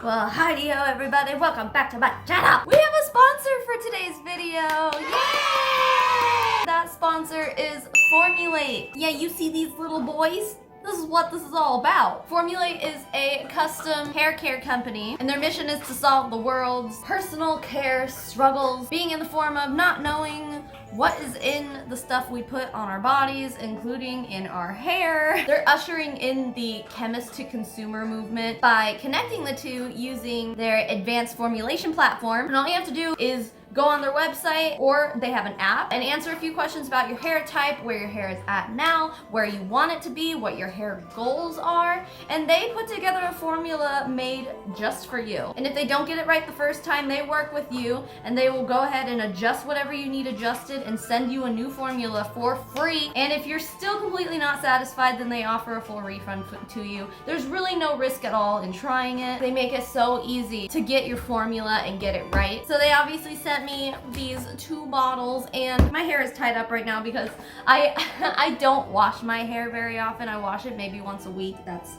Well, hi-yo everybody, welcome back to my channel! We have a sponsor for today's video! Yay! That sponsor is Formulate. Yeah, you see these little boys? This is what this is all about. Formulate is a custom hair care company, and their mission is to solve the world's personal care struggles, being in the form of not knowing what is in the stuff we put on our bodies, including in our hair. They're ushering in the chemist to consumer movement by connecting the two using their advanced formulation platform. And all you have to do is go on their website, or they have an app, and answer a few questions about your hair type, where your hair is at now, where you want it to be, what your hair goals are, and they put together a formula made just for you. And if they don't get it right the first time, they work with you, and they will go ahead and adjust whatever you need adjusted and send you a new formula for free. And if you're still completely not satisfied, then they offer a full refund to you. There's really no risk at all in trying it. They make it so easy to get your formula and get it right. So they obviously sent me these 2 bottles, and my hair is tied up right now because I don't wash my hair very often. I wash it maybe once a week. That's,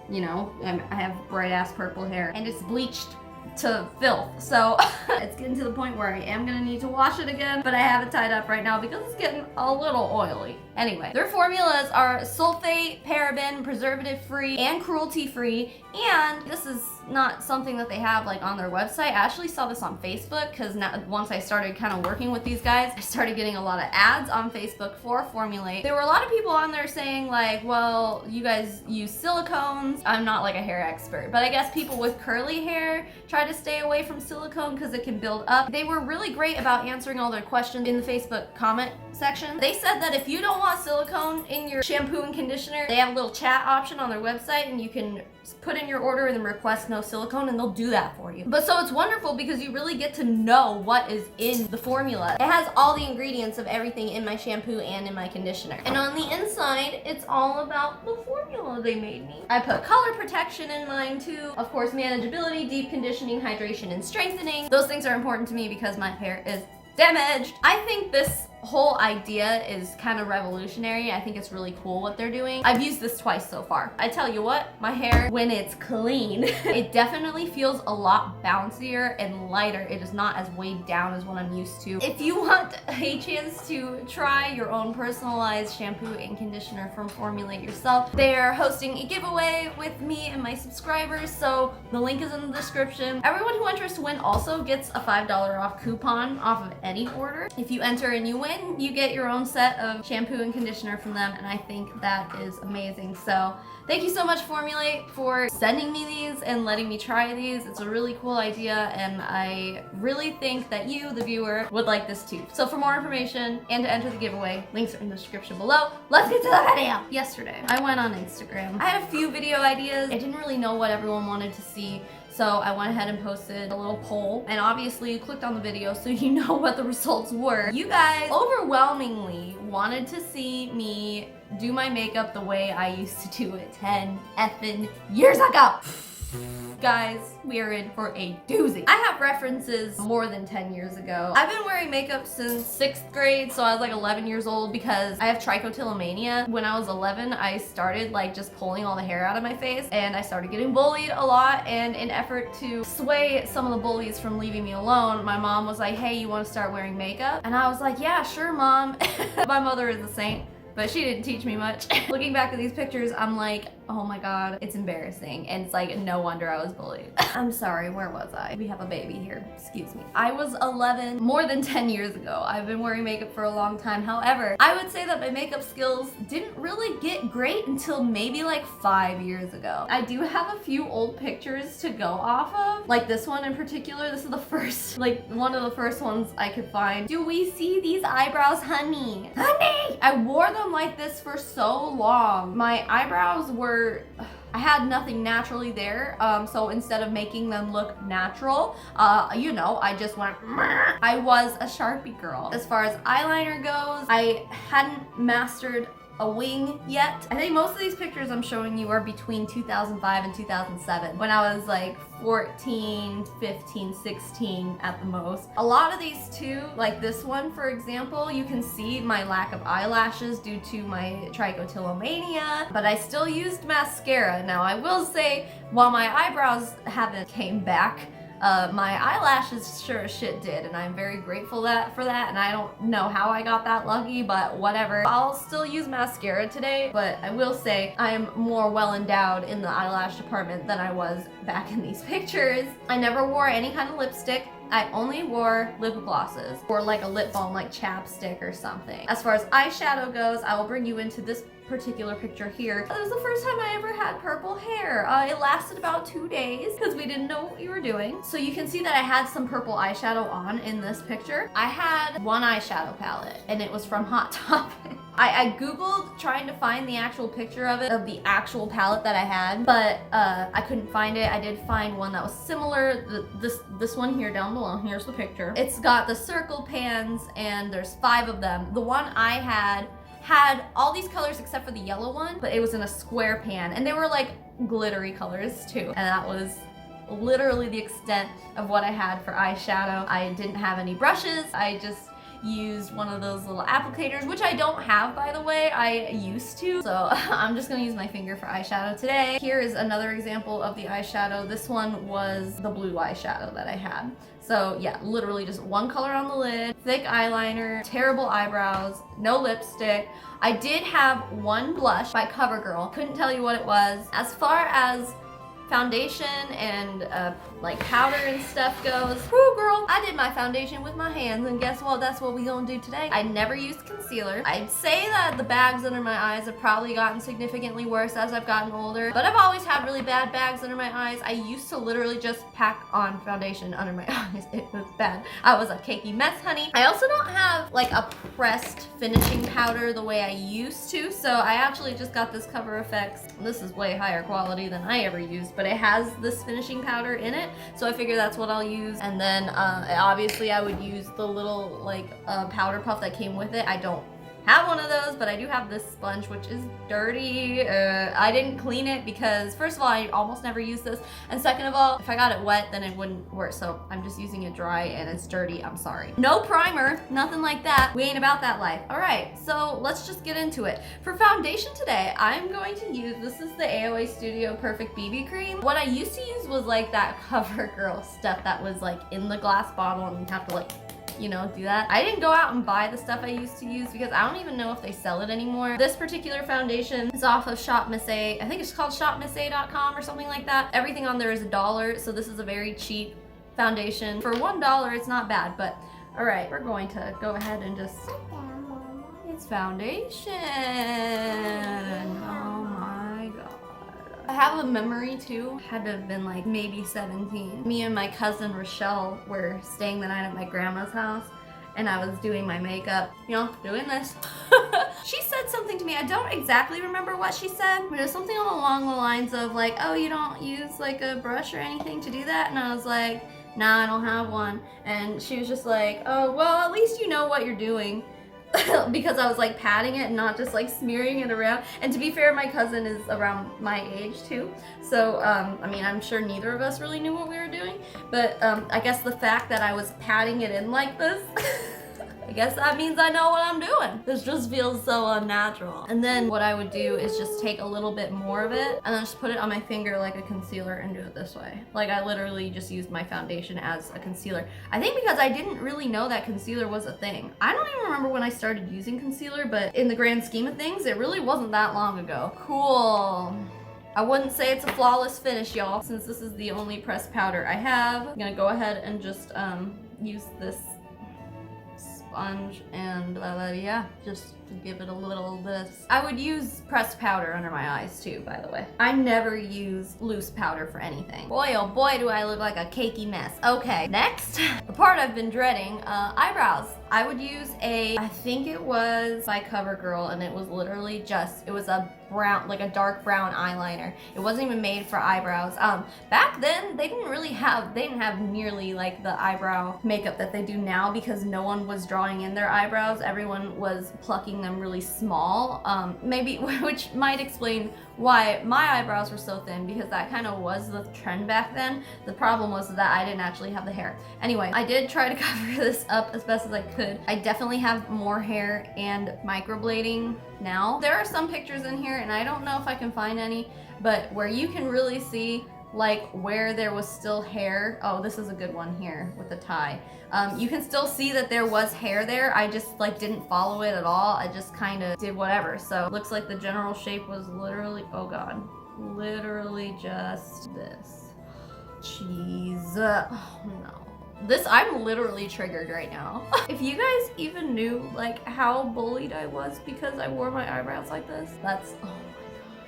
you know, I have bright ass purple hair and it's bleached to filth, so it's getting to the point where I am gonna need to wash it again, but I have it tied up right now because it's getting a little oily. Anyway, their formulas are sulfate, paraben, preservative free, and cruelty free, and this is not something that they have like on their website. I actually saw this on Facebook because now once I started kind of working with these guys, I started getting a lot of ads on Facebook for Formulate. There were a lot of people on there saying like, well, you guys use silicones. I'm not like a hair expert, but I guess people with curly hair try to stay away from silicone because it can build up. They were really great about answering all their questions in the Facebook comment section. They said that if you don't want silicone in your shampoo and conditioner, they have a little chat option on their website, and you can put in your order and then request no silicone, and they'll do that for you. But so it's wonderful because you really get to know what is in the formula. It has all the ingredients of everything in my shampoo and in my conditioner. And on the inside, it's all about the formula they made me. I put color protection in mine too. Of course, manageability, deep conditioning, hydration, and strengthening. Those things are important to me because my hair is damaged. I think this whole idea is kind of revolutionary. I think it's really cool what they're doing. I've used this twice so far. I tell you what, my hair, when it's clean, it definitely feels a lot bouncier and lighter. It is not as weighed down as what I'm used to. If you want a chance to try your own personalized shampoo and conditioner from Formulate yourself, they're hosting a giveaway with me and my subscribers, so the link is in the description. Everyone who enters to win also gets a $5 off coupon off of any order. If you enter and you win, you get your own set of shampoo and conditioner from them, and I think that is amazing. So thank you so much, Formulate, for sending me these and letting me try these. It's a really cool idea, and I really think that you, the viewer, would like this too. So for more information and to enter the giveaway, links are in the description below. Let's get to the video! Yesterday, I went on Instagram. I had a few video ideas. I didn't really know what everyone wanted to see, so I went ahead and posted a little poll, and obviously you clicked on the video so you know what the results were. You guys overwhelmingly wanted to see me do my makeup the way I used to do it 10 effing years ago. Guys, we are in for a doozy. I have references more than 10 years ago. I've been wearing makeup since 6th grade, so I was like 11 years old because I have trichotillomania. When I was 11, I started like just pulling all the hair out of my face, and I started getting bullied a lot, and in effort to sway some of the bullies from leaving me alone, my mom was like, hey, you want to start wearing makeup? And I was like, yeah, sure, Mom. My mother is a saint, but she didn't teach me much. Looking back at these pictures, I'm like, oh my god, it's embarrassing. And it's like, no wonder I was bullied. I'm sorry, where was I? We have a baby here, excuse me. I was 11 more than 10 years ago. I've been wearing makeup for a long time. However, I would say that my makeup skills didn't really get great until maybe like 5 years ago. I do have a few old pictures to go off of, like this one in particular. This is the first, like one of the first ones I could find. Do we see these eyebrows, honey? Honey! I wore them like this for so long. My eyebrows were, I had nothing naturally there, so instead of making them look natural, you know, I just went, meh. I was a Sharpie girl. As far as eyeliner goes, I hadn't mastered a wing yet. I think most of these pictures I'm showing you are between 2005 and 2007, when I was like 14, 15, 16 at the most. A lot of these too, like this one for example, you can see my lack of eyelashes due to my trichotillomania, but I still used mascara. Now I will say, while my eyebrows haven't came back, my eyelashes sure as shit did, and I'm very grateful for that, and I don't know how I got that lucky, but whatever. I'll still use mascara today, but I will say I am more well endowed in the eyelash department than I was back in these pictures. I never wore any kind of lipstick. I only wore lip glosses or like a lip balm like chapstick or something. As far as eyeshadow goes, I will bring you into this particular picture here. That was the first time I ever had purple hair. It lasted about 2 days because we didn't know what we were doing. So you can see that I had some purple eyeshadow on in this picture. I had one eyeshadow palette and it was from Hot Topic. I googled trying to find the actual picture of it, of the actual palette that I had, but I couldn't find it. I did find one that was similar. This one here down below, here's the picture. It's got the circle pans and there's 5 of them. The one I had all these colors except for the yellow one, but it was in a square pan and they were like glittery colors too. And that was literally the extent of what I had for eyeshadow. I didn't have any brushes. I just used one of those little applicators, which I don't have, by the way. I used to, so I'm just gonna use my finger for eyeshadow today. Here is another example of the eyeshadow. This one was the blue eyeshadow that I had. So yeah, literally just one color on the lid, thick eyeliner, terrible eyebrows, no lipstick. I did have one blush by CoverGirl. Couldn't tell you what it was. As far as foundation and like powder and stuff goes, whoo girl, I did my foundation with my hands, and guess what? That's what we gonna do today. I never used concealer. I'd say that the bags under my eyes have probably gotten significantly worse as I've gotten older, but I've always had really bad bags under my eyes. I used to literally just pack on foundation under my eyes. It was bad. I was a cakey mess, honey. I also don't have like a pressed finishing powder the way I used to, so I actually just got this Cover FX. This is way higher quality than I ever used, but it has this finishing powder in it, so I figure that's what I'll use. And then obviously I would use the little like powder puff that came with it. I don't have one of those, but I do have this sponge, which is dirty. I didn't clean it because first of all, I almost never use this, and second of all, if I got it wet, then it wouldn't work, so I'm just using it dry and it's dirty. I'm sorry. No primer, nothing like that. We ain't about that life. All right, so let's just get into it. For foundation today, I'm going to use, this is the AOA Studio Perfect BB Cream. What I used to use was like that CoverGirl stuff that was like in the glass bottle and you have to like, you know, do that. I didn't go out and buy the stuff I used to use because I don't even know if they sell it anymore. This particular foundation is off of Shop Miss A. I think it's called shopmissa.com or something like that. Everything on there is $1, so this is a very cheap foundation. For $1, it's not bad, but all right, we're going to go ahead and just, it's foundation. Oh my God. I have a memory too, had to have been like maybe 17. Me and my cousin Rochelle were staying the night at my grandma's house and I was doing my makeup, you know, doing this. She said something to me, I don't exactly remember what she said, but it was something along the lines of like, oh, you don't use like a brush or anything to do that? And I was like, nah, I don't have one. And she was just like, oh, well, at least you know what you're doing. Because I was like patting it and not just like smearing it around. And to be fair, my cousin is around my age too, so I mean, I'm sure neither of us really knew what we were doing, but I guess the fact that I was patting it in like this I guess that means I know what I'm doing. This just feels so unnatural. And then what I would do is just take a little bit more of it and then just put it on my finger like a concealer and do it this way. Like I literally just used my foundation as a concealer. I think because I didn't really know that concealer was a thing. I don't even remember when I started using concealer, but in the grand scheme of things, it really wasn't that long ago. Cool. I wouldn't say it's a flawless finish, y'all. Since this is the only pressed powder I have, I'm gonna go ahead and just use this sponge and yeah, just to give it a little this. I would use pressed powder under my eyes too, by the way. I never use loose powder for anything. Boy, oh boy, do I look like a cakey mess. Okay, next, the part I've been dreading, eyebrows. I would use I think it was by CoverGirl, and it was literally just, it was a brown, like a dark brown eyeliner. It wasn't even made for eyebrows. Back then, they didn't have nearly like the eyebrow makeup that they do now because no one was drawing in their eyebrows. Everyone was plucking making them really small, maybe, which might explain why my eyebrows were so thin, because that kind of was the trend back then. The problem was that I didn't actually have the hair. Anyway, I did try to cover this up as best as I could. I definitely have more hair and microblading now. There are some pictures in here, and I don't know if I can find any, but where you can really see like where there was still hair. Oh, this is a good one here with the tie. You can still see that there was hair there. I just like didn't follow it at all. I just kind of did whatever. So it looks like the general shape was literally, oh god, literally just this. Jeez. Oh no. This, I'm literally triggered right now. If you guys even knew like how bullied I was because I wore my eyebrows like this, that's, oh.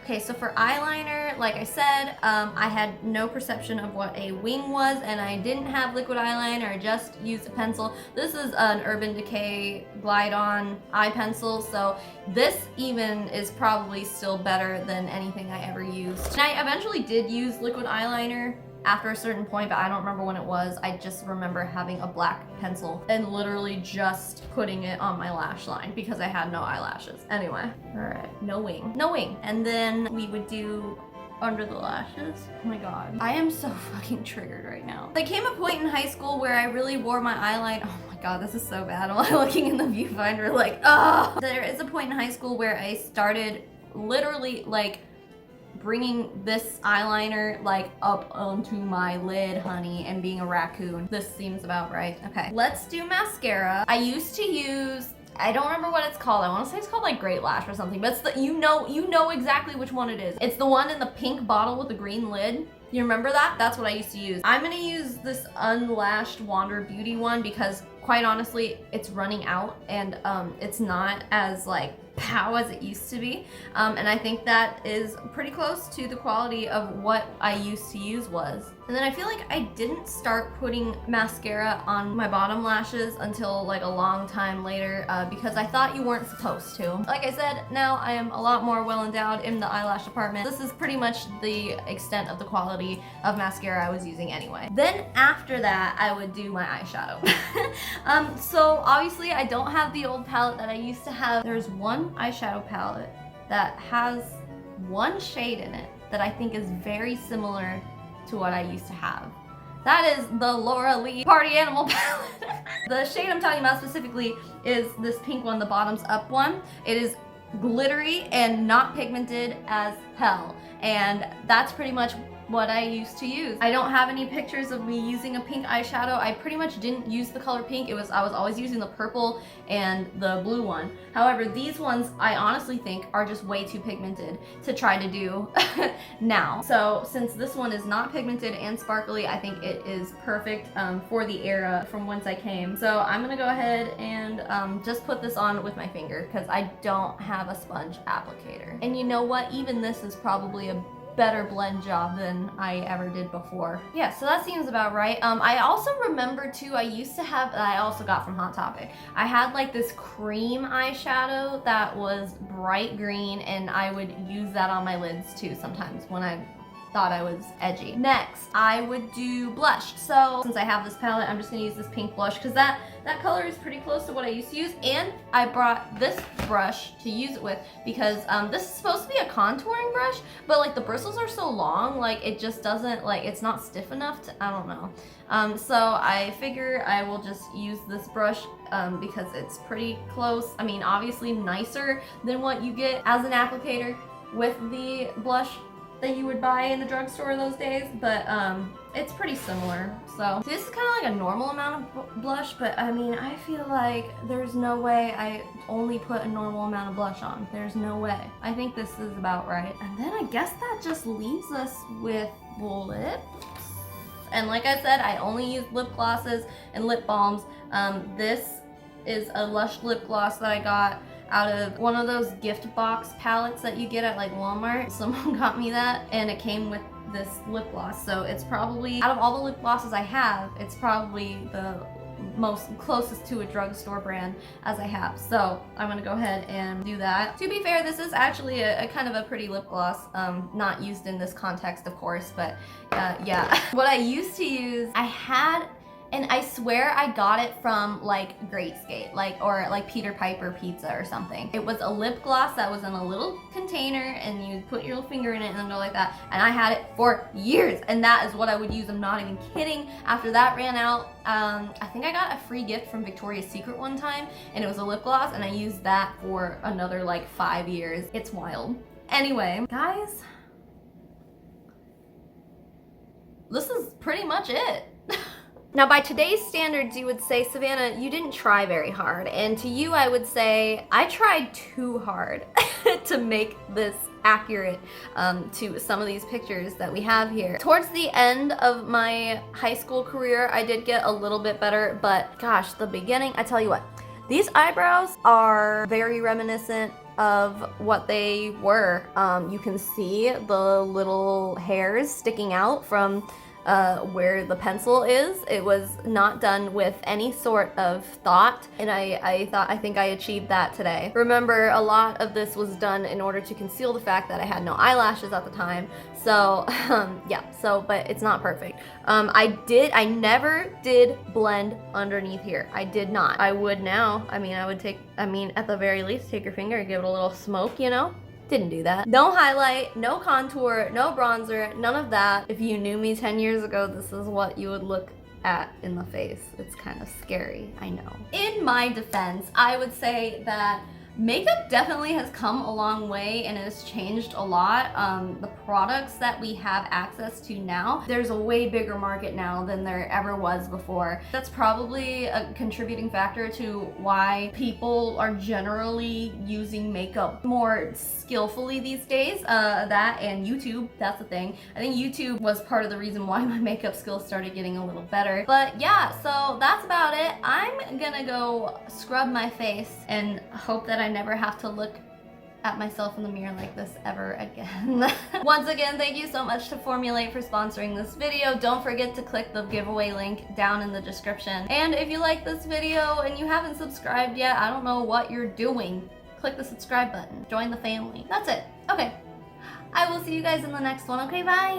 Okay, so for eyeliner, like I said, I had no perception of what a wing was, and I didn't have liquid eyeliner. I just used a pencil. This is an Urban Decay Glide On eye pencil, so this even is probably still better than anything I ever used. And I eventually did use liquid eyeliner after a certain point, but I don't remember when it was. I just remember having a black pencil and literally just putting it on my lash line because I had no eyelashes. Anyway, all right, no wing, no wing. And then we would do under the lashes. Oh my god, I am so fucking triggered right now. There came a point in high school where I really wore my eyeliner. Oh my god, this is so bad. I'm looking in the viewfinder like, oh. There is a point in high school where I started literally like bringing this eyeliner like up onto my lid, honey, and being a raccoon. This seems about right. Okay, let's do mascara. I used to use, I don't remember what it's called. I want to say it's called like Great Lash or something, but it's the, you know exactly which one it is. It's the one in the pink bottle with the green lid. You remember that? That's what I used to use. I'm gonna use this Unlashed Wander Beauty one because quite honestly, it's running out and it's not as like pow as it used to be. And I think that is pretty close to the quality of what I used to use was. And then I feel like I didn't start putting mascara on my bottom lashes until like a long time later because I thought you weren't supposed to. Like I said, now I am a lot more well endowed in the eyelash department. This is pretty much the extent of the quality of mascara I was using anyway. Then after that, I would do my eyeshadow. So obviously I don't have the old palette that I used to have. There's one eyeshadow palette that has one shade in it that I think is very similar to what I used to have. That is the Laura Lee Party Animal palette. The shade I'm talking about specifically is this pink one, the bottoms up one. It is glittery and not pigmented as hell. And that's pretty much what I used to use. I don't have any pictures of me using a pink eyeshadow. I pretty much didn't use the color pink. I was always using the purple and the blue one. However, these ones I honestly think are just way too pigmented to try to do now. So since this one is not pigmented and sparkly, I think it is perfect for the era from whence I came. So I'm gonna go ahead and just put this on with my finger because I don't have a sponge applicator. And you know what? Even this is probably a better blend job than I ever did before. Yeah, so that seems about right. I also remember too, I used to have, I also got from Hot Topic, I had like this cream eyeshadow that was bright green, and I would use that on my lids too sometimes when I thought I was edgy. Next, I would do blush. So since I have this palette, I'm just gonna use this pink blush because that color is pretty close to what I used to use. And I brought this brush to use it with because this is supposed to be a contouring brush, but like the bristles are so long, like it just doesn't, like it's not stiff enough to, I don't know. So I figure I will just use this brush because it's pretty close. I mean, obviously nicer than what you get as an applicator with the blush that you would buy in the drugstore those days, but it's pretty similar. So this is kind of like a normal amount of blush, but I mean, I feel like there's no way I only put a normal amount of blush on. There's no way. I think this is about right. And then I guess that just leaves us with lips. And like I said, I only use lip glosses and lip balms. This is a Lush lip gloss that I got out of one of those gift box palettes that you get at like Walmart. Someone got me that and it came with this lip gloss. So it's probably, out of all the lip glosses I have, it's probably the most closest to a drugstore brand as I have. So I'm gonna go ahead and do that. To be fair, this is actually a kind of a pretty lip gloss, not used in this context of course, but yeah. What I used to use, I had And I swear I got it from like Great Skate, or like Peter Piper Pizza or something. It was a lip gloss that was in a little container and you put your little finger in it and then go like that. And I had it for years and that is what I would use. I'm not even kidding. After that ran out, I think I got a free gift from Victoria's Secret one time and it was a lip gloss and I used that for another like 5 years. It's wild. Anyway, guys, this is pretty much it. Now, by today's standards, you would say, Savannah, you didn't try very hard. And to you, I would say, I tried too hard to make this accurate to some of these pictures that we have here. Towards the end of my high school career, I did get a little bit better, but gosh, the beginning, I tell you what, these eyebrows are very reminiscent of what they were. You can see the little hairs sticking out from where the pencil is. It was not done with any sort of thought, and I think I achieved that today. Remember, a lot of this was done in order to conceal the fact that I had no eyelashes at the time. So yeah, but it's not perfect. I never did blend underneath here. I did not. I would now. I mean, at the very least, take your finger and give it a little smoke, you know? Didn't do that. No highlight, no contour, no bronzer, none of that. If you knew me 10 years ago, this is what you would look at in the face. It's kind of scary, I know. In my defense, I would say that makeup definitely has come a long way and has changed a lot. The products that we have access to now, there's a way bigger market now than there ever was before. That's probably a contributing factor to why people are generally using makeup more skillfully these days. That and YouTube, that's the thing. I think YouTube was part of the reason why my makeup skills started getting a little better. But yeah, so that's about it. I'm gonna go scrub my face and hope that I never have to look at myself in the mirror like this ever again. Once again, thank you so much to Formulate for sponsoring this video. Don't forget to click the giveaway link down in the description. And if you like this video and you haven't subscribed yet, I don't know what you're doing. Click the subscribe button. Join the family. That's it. Okay. I will see you guys in the next one. Okay, bye.